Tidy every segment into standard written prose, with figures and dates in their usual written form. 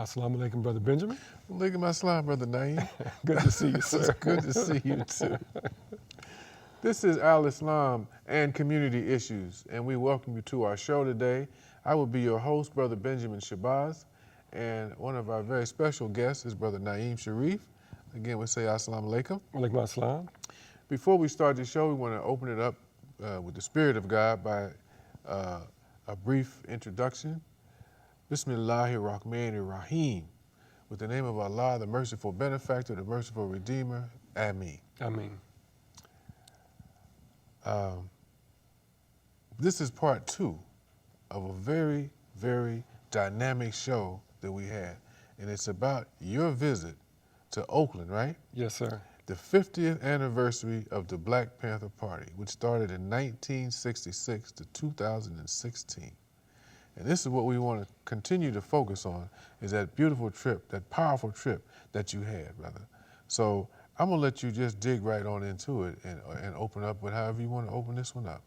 Assalamu alaikum, Brother Benjamin. Alaikum assalam, Brother Naeem. Good to see you, sir. It's good to see you, too. This is Al-Islam and Community Issues, and we welcome you to our show today. I will be your host, Brother Benjamin Shabazz, and one of our very special guests is Brother Naeem Sharif. Again, we say Assalamu alaikum. Alaikum assalam. Before we start the show, we want to open it up with the Spirit of God by a brief introduction. Bismillahir Rahmanir Rahim. With the name of Allah, the merciful benefactor, the merciful redeemer. Ameen. Ameen. This is part 2 of a very, very dynamic show that we had. And it's about your visit to Oakland, right? Yes, sir. The 50th anniversary of the Black Panther Party, which started in 1966 to 2016. And this is what we want to continue to focus on, is that beautiful trip, that powerful trip that you had, brother. So I'm going to let you just dig right on into it and open up with however you want to open this one up.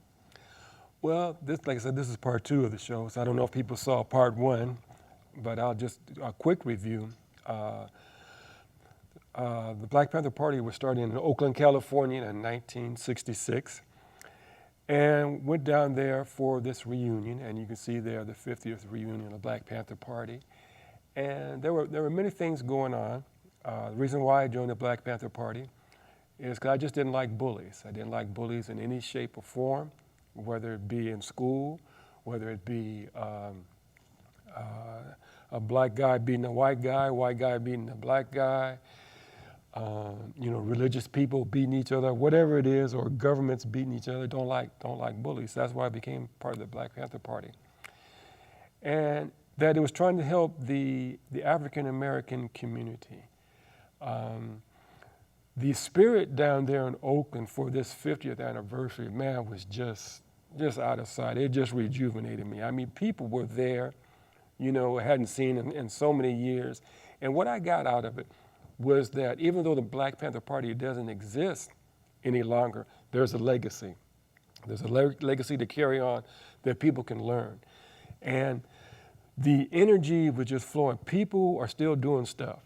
Well, like I said, this is part 2 of the show, so I don't know if people saw part 1, but I'll just, a quick review. The Black Panther Party was started in Oakland, California in 1966. And went down there for this reunion, and you can see there the 50th reunion of the Black Panther Party. And there were many things going on. The reason why I joined the Black Panther Party is because I just didn't like bullies. I didn't like bullies in any shape or form, whether it be in school, whether it be a black guy beating a white guy beating a black guy, religious people beating each other, whatever it is, or governments beating each other. Don't like bullies. That's why I became part of the Black Panther Party. And that it was trying to help the African American community. The spirit down there in Oakland for this 50th anniversary, man, was just out of sight. It just rejuvenated me. I mean, people were there, hadn't seen in so many years. And what I got out of it was that even though the Black Panther Party doesn't exist any longer, there's a legacy. There's a legacy to carry on that people can learn. And the energy was just flowing. People are still doing stuff.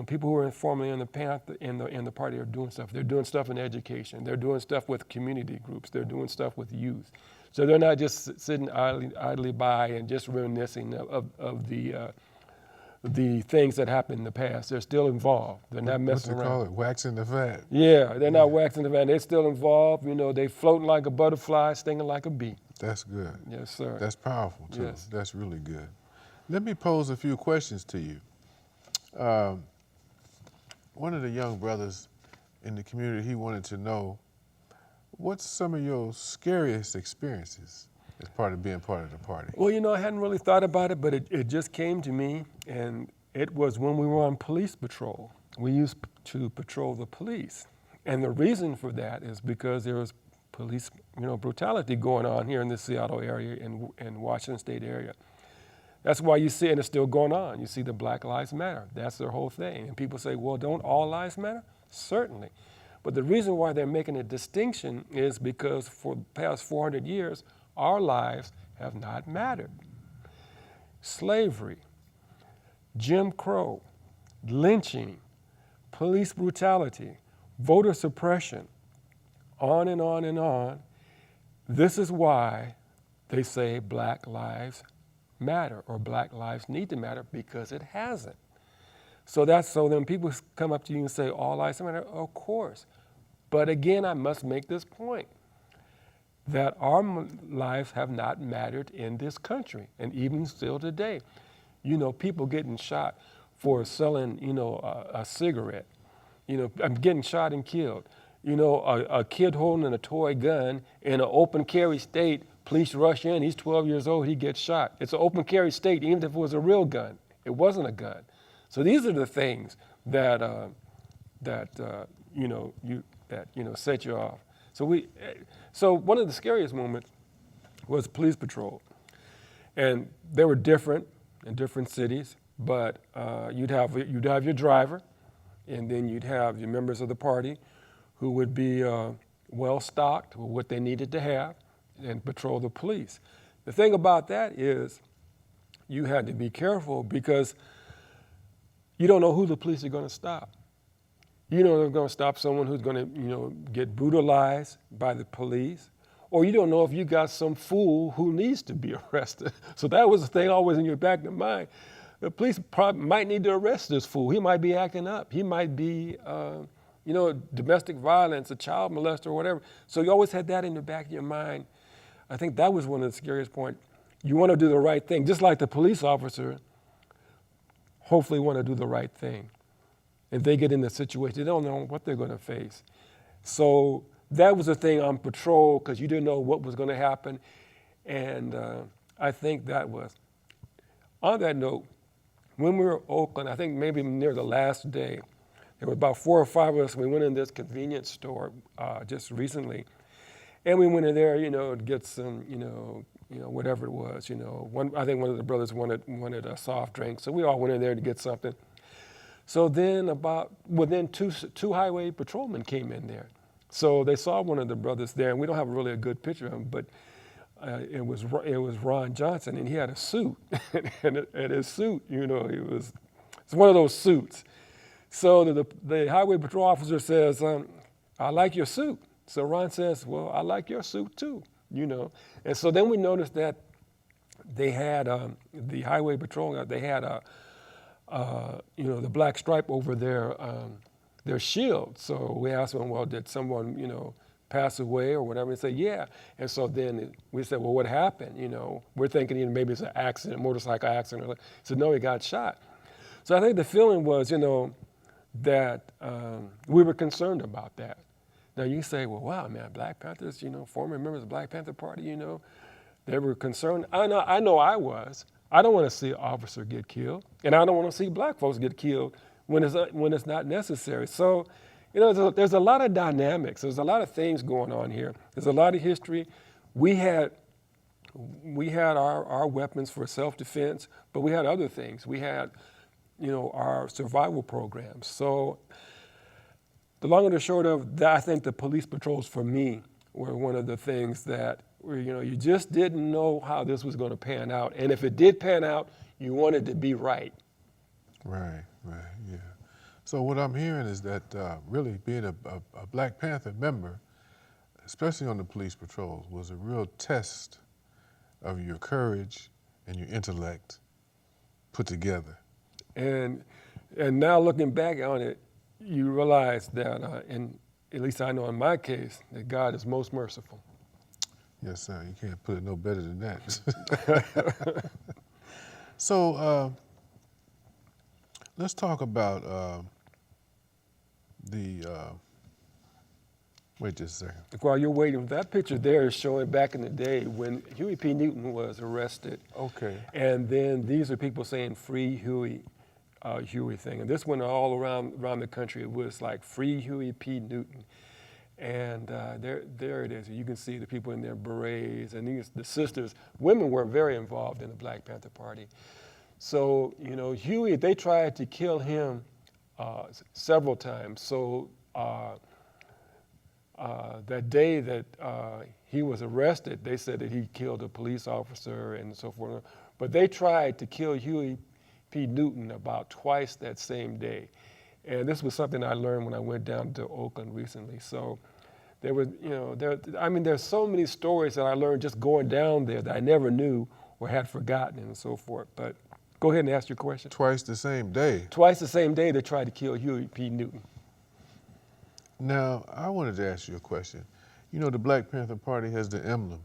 People who are formerly in the Panther, in the party are doing stuff. They're doing stuff in education. They're doing stuff with community groups. They're doing stuff with youth. So they're not just sitting idly by and just reminiscing of the things that happened in the past. They're still involved. They're not messing around. Call it? Waxing the fat. Yeah, they're not waxing the fat. They're still involved. They floating like a butterfly, stinging like a bee. That's good. Yes, sir. That's powerful, too. Yes. That's really good. Let me pose a few questions to you. One of the young brothers in the community, he wanted to know, what's some of your scariest experiences as part of being part of the party? Well, I hadn't really thought about it, but it just came to me, and it was when we were on police patrol. We used to patrol the police. And the reason for that is because there was police, brutality going on here in the Seattle area and Washington State area. That's why you see, and it's still going on, you see the Black Lives Matter. That's their whole thing. And people say, well, don't all lives matter? Certainly. But the reason why they're making a distinction is because for the past 400 years, our lives have not mattered. Slavery, Jim Crow, lynching, police brutality, voter suppression, on and on and on. This is why they say Black lives matter, or Black lives need to matter, because it hasn't. So then people come up to you and say, all lives matter? Of course. But again, I must make this point, that our lives have not mattered in this country, and even still today. People getting shot for selling, a cigarette, getting shot and killed. A kid holding a toy gun in an open carry state, police rush in, he's 12 years old, he gets shot. It's an open carry state, even if it was a real gun. It wasn't a gun. So these are the things that set you off. So one of the scariest moments was police patrol, and they were different in different cities. But you'd have your driver, and then you'd have your members of the party, who would be well stocked with what they needed to have, and patrol the police. The thing about that is, you had to be careful because you don't know who the police are going to stop. You know they're going to stop someone who's going to, get brutalized by the police, or you don't know if you got some fool who needs to be arrested. So that was the thing always in your back of your mind. The police might need to arrest this fool. He might be acting up. He might be, domestic violence, a child molester, or whatever. So you always had that in the back of your mind. I think that was one of the scariest points. You want to do the right thing, just like the police officer hopefully want to do the right thing. If they get in the situation, they don't know what they're going to face. So that was the thing on patrol, because you didn't know what was going to happen. And I think that was. On that note, when we were in Oakland, I think maybe near the last day, there were about 4 or 5 of us. We went in this convenience store just recently. And we went in there, to get some, whatever it was. I think one of the brothers wanted a soft drink. So we all went in there to get something. So then within two highway patrolmen came in there. So they saw one of the brothers there, and we don't have really a good picture of him, but it was Ron Johnson, and he had a suit. and his suit, it's one of those suits. So the highway patrol officer says, I like your suit. So Ron says, well, I like your suit too, And so then we noticed that they had, the highway patrol, they had the black stripe over their shield. So we asked them, well, did someone, pass away or whatever? And they said, yeah. And so then we said, well, what happened? We're thinking maybe it's an accident, motorcycle accident. He said, no, he got shot. So I think the feeling was, that we were concerned about that. Now you say, well, wow, man, Black Panthers, former members of the Black Panther Party, they were concerned. I know I was. I don't want to see an officer get killed, and I don't want to see black folks get killed when it's not necessary. So, there's a lot of dynamics. There's a lot of things going on here. There's a lot of history. We had our weapons for self-defense, but we had other things. We had, our survival programs. So the long and the short of that, I think the police patrols for me were one of the things that you just didn't know how this was going to pan out. And if it did pan out, you wanted to be right. Right, yeah. So what I'm hearing is that really being a Black Panther member, especially on the police patrols, was a real test of your courage and your intellect put together. And now looking back on it, you realize that, and at least I know in my case, that God is most merciful. Yes, sir. You can't put it no better than that. So let's talk about wait just a second. While you're waiting, that picture there is showing back in the day when Huey P. Newton was arrested. Okay. And then these are people saying free Huey thing. And this went all around the country. It was like free Huey P. Newton. And there it is. You can see the people in their berets, and the sisters. Women were very involved in the Black Panther Party. So, Huey, they tried to kill him several times. So that day that he was arrested, they said that he killed a police officer and so forth. But they tried to kill Huey P. Newton about twice that same day. And this was something I learned when I went down to Oakland recently. So there was, there's so many stories that I learned just going down there that I never knew or had forgotten and so forth. But go ahead and ask your question. Twice the same day? Twice the same day they tried to kill Huey P. Newton. Now, I wanted to ask you a question. The Black Panther Party has the emblem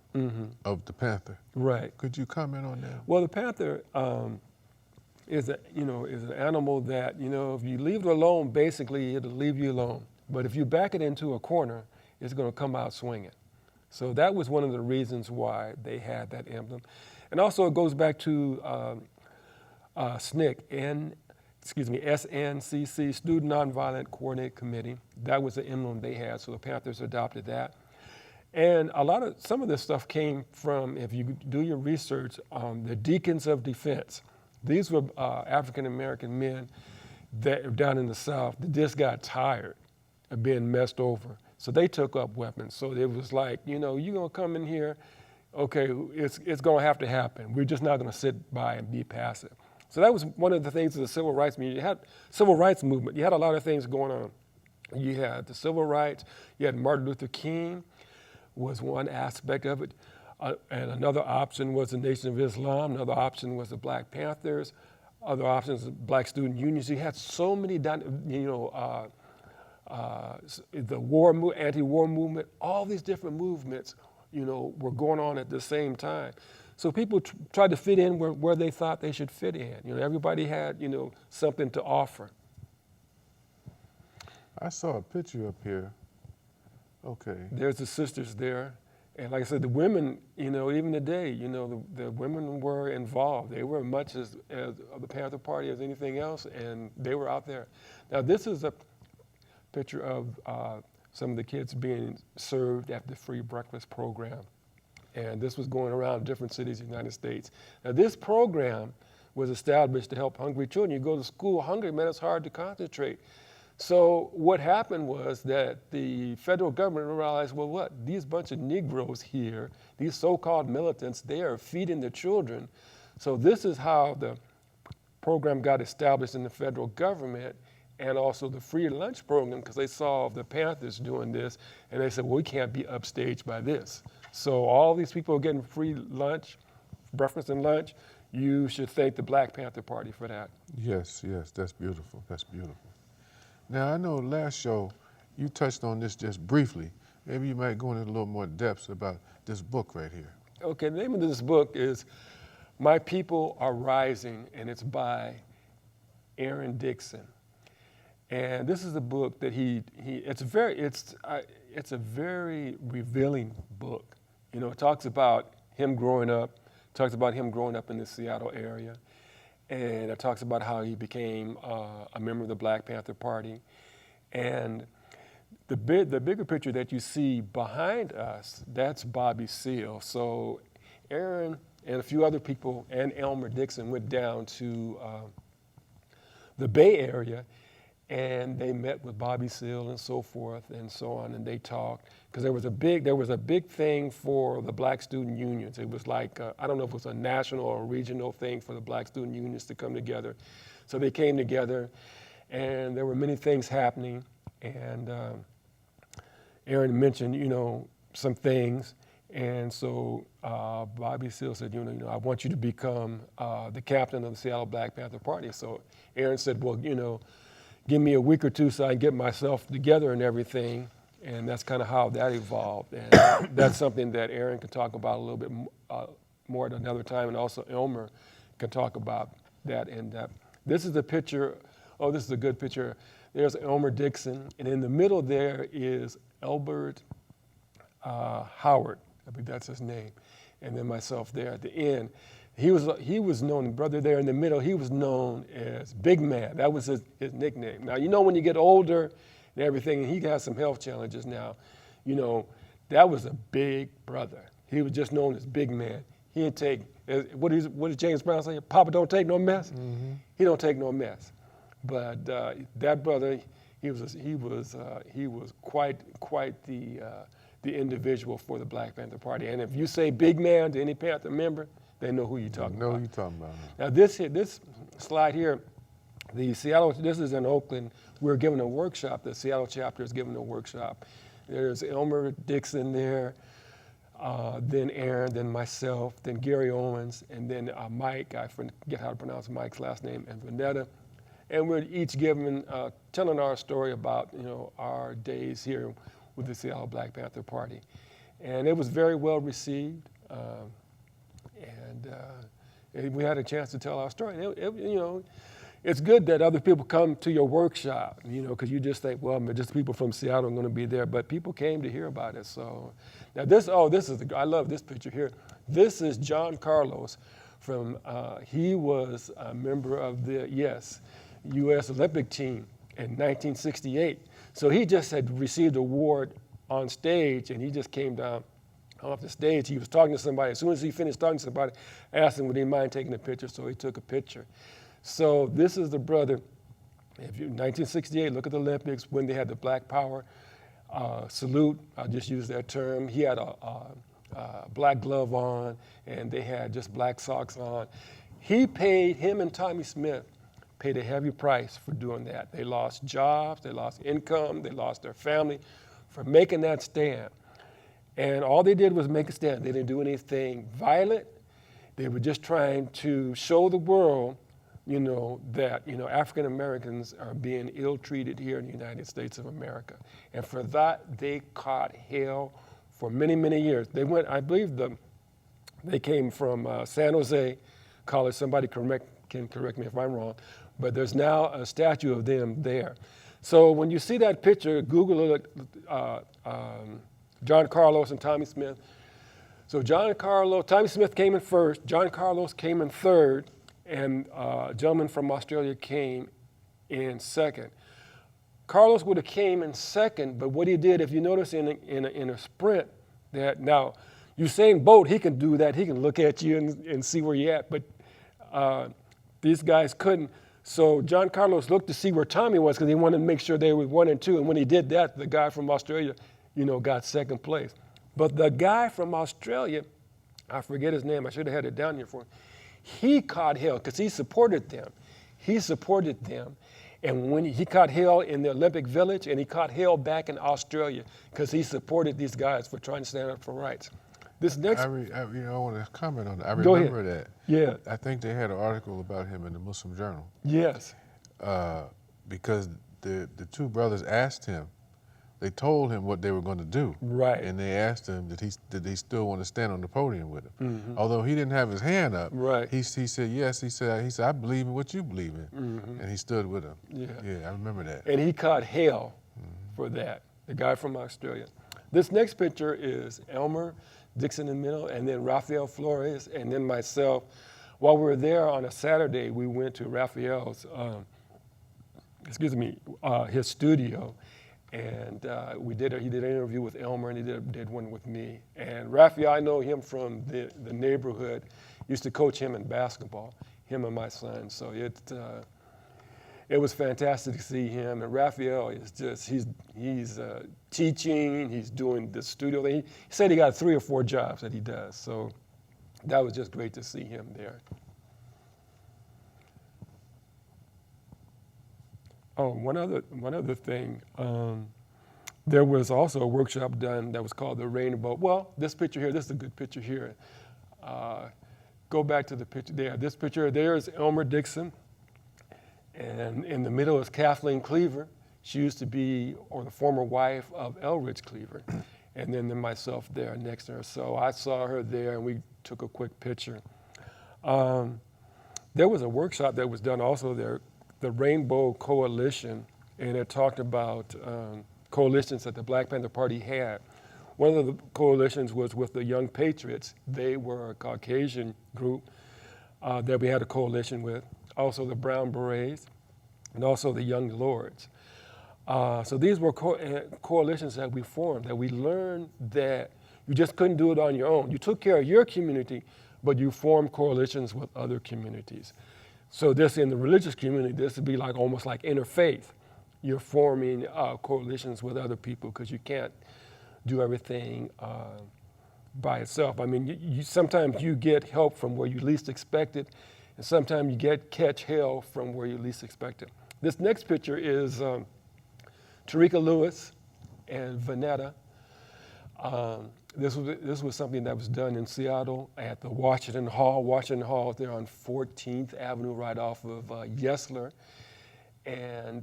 of the panther. Right. Could you comment on that? Well, the panther is an animal that, if you leave it alone, basically it'll leave you alone. But if you back it into a corner, it's going to come out swinging. So that was one of the reasons why they had that emblem. And also it goes back to SNCC, SNCC, Student Nonviolent Coordinating Committee. That was the emblem they had, so the Panthers adopted that. And some of this stuff came from, if you do your research, the Deacons of Defense. These were African-American men that were down in the South that just got tired of being messed over. So they took up weapons. So it was like, you're going to come in here, okay, it's going to have to happen. We're just not going to sit by and be passive. So that was one of the things of the civil rights movement. You had civil rights movement. You had a lot of things going on. You had the civil rights. You had Martin Luther King was one aspect of it. And another option was the Nation of Islam. Another option was the Black Panthers. Other options, Black student unions. You had so many, the anti-war movement, all these different movements, were going on at the same time. So people tried to fit in where they thought they should fit in. Everybody had, something to offer. I saw a picture up here. Okay. There's the sisters there. And like I said, the women, even today, the women were involved. They were much as the Panther Party as anything else, and they were out there. Now, this is a picture of some of the kids being served at the free breakfast program. And this was going around different cities in the United States. Now, this program was established to help hungry children. You go to school hungry, man, it's hard to concentrate. So what happened was that the federal government realized, well, what? These bunch of Negroes here, these so-called militants, they are feeding the children. So this is how the program got established in the federal government, and also the free lunch program, because they saw the Panthers doing this, and they said, well, we can't be upstaged by this. So all these people are getting free lunch, breakfast and lunch. You should thank the Black Panther Party for that. Yes, that's beautiful. That's beautiful. Now, I know last show you touched on this just briefly. Maybe you might go into a little more depth about this book right here. Okay, the name of this book is My People Are Rising, and it's by Elmer Dixon. And this is a book that it's a very revealing book. It talks about him growing up, in the Seattle area. And it talks about how he became a member of the Black Panther Party. And the bigger picture that you see behind us, that's Bobby Seale. So Aaron and a few other people and Elmer Dixon went down to the Bay Area, and they met with Bobby Seale and so forth and so on, and they talked. Because there was a big thing for the Black student unions. It was like, I don't know if it was a national or regional thing for the Black student unions to come together. So they came together, and there were many things happening. And Aaron mentioned, some things. And so Bobby Seale said, I want you to become the captain of the Seattle Black Panther Party. So Aaron said, well, give me a week or two so I can get myself together and everything. And that's kind of how that evolved. And that's something that Aaron can talk about a little bit more at another time. And also Elmer can talk about that in depth. This is a picture. Oh, this is a good picture. There's Elmer Dixon. And in the middle there is Elbert Howard. I think that's his name. And then myself there at the end. He was known, brother there in the middle, he was known as Big Man. That was his nickname. Now, when you get older and everything, and he has some health challenges now, that was a big brother. He was just known as Big Man. He didn't take, what did James Brown say? Papa don't take no mess? Mm-hmm. He don't take no mess. But that brother, he was quite the individual for the Black Panther Party. And if you say Big Man to any Panther member, they know who you're talking about. Know who you're talking about. Now this slide here, this is in Oakland. We're giving a workshop. The Seattle chapter is giving a workshop. There's Elmer Dixon there, then Aaron, then myself, then Gary Owens, and then Mike. I forget how to pronounce Mike's last name, and Vanetta. And we're each telling our story about our days here with the Seattle Black Panther Party. And it was very well received. And we had a chance to tell our story. It's good that other people come to your workshop, because you just think, well, just people from Seattle are going to be there. But people came to hear about it. So now I love this picture here. This is John Carlos he was a member of the, U.S. Olympic team in 1968. So he just had received an award on stage, and he just came down off the stage. He was talking to somebody. As soon as he finished talking to somebody, asked him would he mind taking a picture, so he took a picture. So this is the brother. 1968, look at the Olympics when they had the Black Power salute. I'll just use that term. He had a black glove on, and they had just black socks on. Him and Tommy Smith paid a heavy price for doing that. They lost jobs, they lost income, they lost their family for making that stand. And all they did was make a stand. They didn't do anything violent. They were just trying to show the world, that, African Americans are being ill-treated here in the United States of America. And for that, they caught hell for many, many years. They went, I believe they came from San Jose College. Somebody can correct me if I'm wrong, but there's now a statue of them there. So when you see that picture, Google it, John Carlos and Tommy Smith. So Tommy Smith came in first, John Carlos came in third, and a gentleman from Australia came in second. Carlos would have came in second, but what he did, if you notice in a sprint, that now Usain Bolt, he can do that. He can look at you and see where you're at, but these guys couldn't. So John Carlos looked to see where Tommy was because he wanted to make sure they were 1 and 2. And when he did that, the guy from Australia, got second place. But the guy from Australia, I forget his name. I should have had it down here for him. He caught hell because he supported them. And when he caught hell in the Olympic Village, and he caught hell back in Australia because he supported these guys for trying to stand up for rights. This next, I want to comment on that. I Go remember ahead. that. Yeah. I think they had an article about him in the Muslim Journal. Yes. Because the two brothers asked him, they told him what they were going to do. Right. And they asked him did he still want to stand on the podium with him. Mm-hmm. Although he didn't have his hand up. Right. He said yes. He said I believe in what you believe in. Mm-hmm. And he stood with him. Yeah. Yeah, I remember that. And he caught hell for that, the guy from Australia. This next picture is Elmer Dixon in the middle, and then Rafael Flores, and then myself. While we were there on a Saturday, we went to Rafael's, his studio, and he did an interview with Elmer, and he did one with me. And Rafael, I know him from the neighborhood. Used to coach him in basketball, him and my son. So it was fantastic to see him. And Rafael is just, he's teaching, he's doing the studio thing. He said he got 3 or 4 jobs that he does. So that was just great to see him there. Oh, one other thing. There was also a workshop done that was called the Rainbow. Well, this picture here, this is a good picture here. Go back to the picture there. This picture there is Elmer Dixon. And in the middle is Kathleen Cleaver. She used to be, or the former wife of Elridge Cleaver. And then myself there next to her. So I saw her there and we took a quick picture. There was a workshop that was done also there, the Rainbow Coalition, and it talked about coalitions that the Black Panther Party had. One of the coalitions was with the Young Patriots. They were a Caucasian group that we had a coalition with. Also the Brown Berets, and also the Young Lords. So these were coalitions that we formed, that we learned that you just couldn't do it on your own. You took care of your community, but you formed coalitions with other communities. So this in the religious community, this would be like almost like interfaith. You're forming coalitions with other people because you can't do everything by itself. I mean, sometimes you get help from where you least expect it, and sometimes you catch hell from where you least expect it. This next picture is Tarika Lewis and Vanetta. This was something that was done in Seattle at the Washington Hall. Washington Hall is there on 14th Avenue, right off of Yesler. And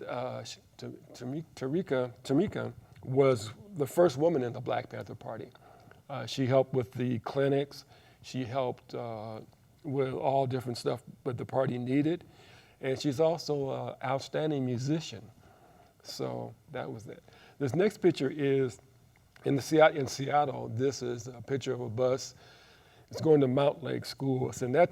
Tamika was the first woman in the Black Panther Party. She helped with the clinics. She helped with all different stuff that the party needed. And she's also an outstanding musician. So that was it. This next picture is in Seattle. This is a picture of a bus. It's going to Mount Lake School. And that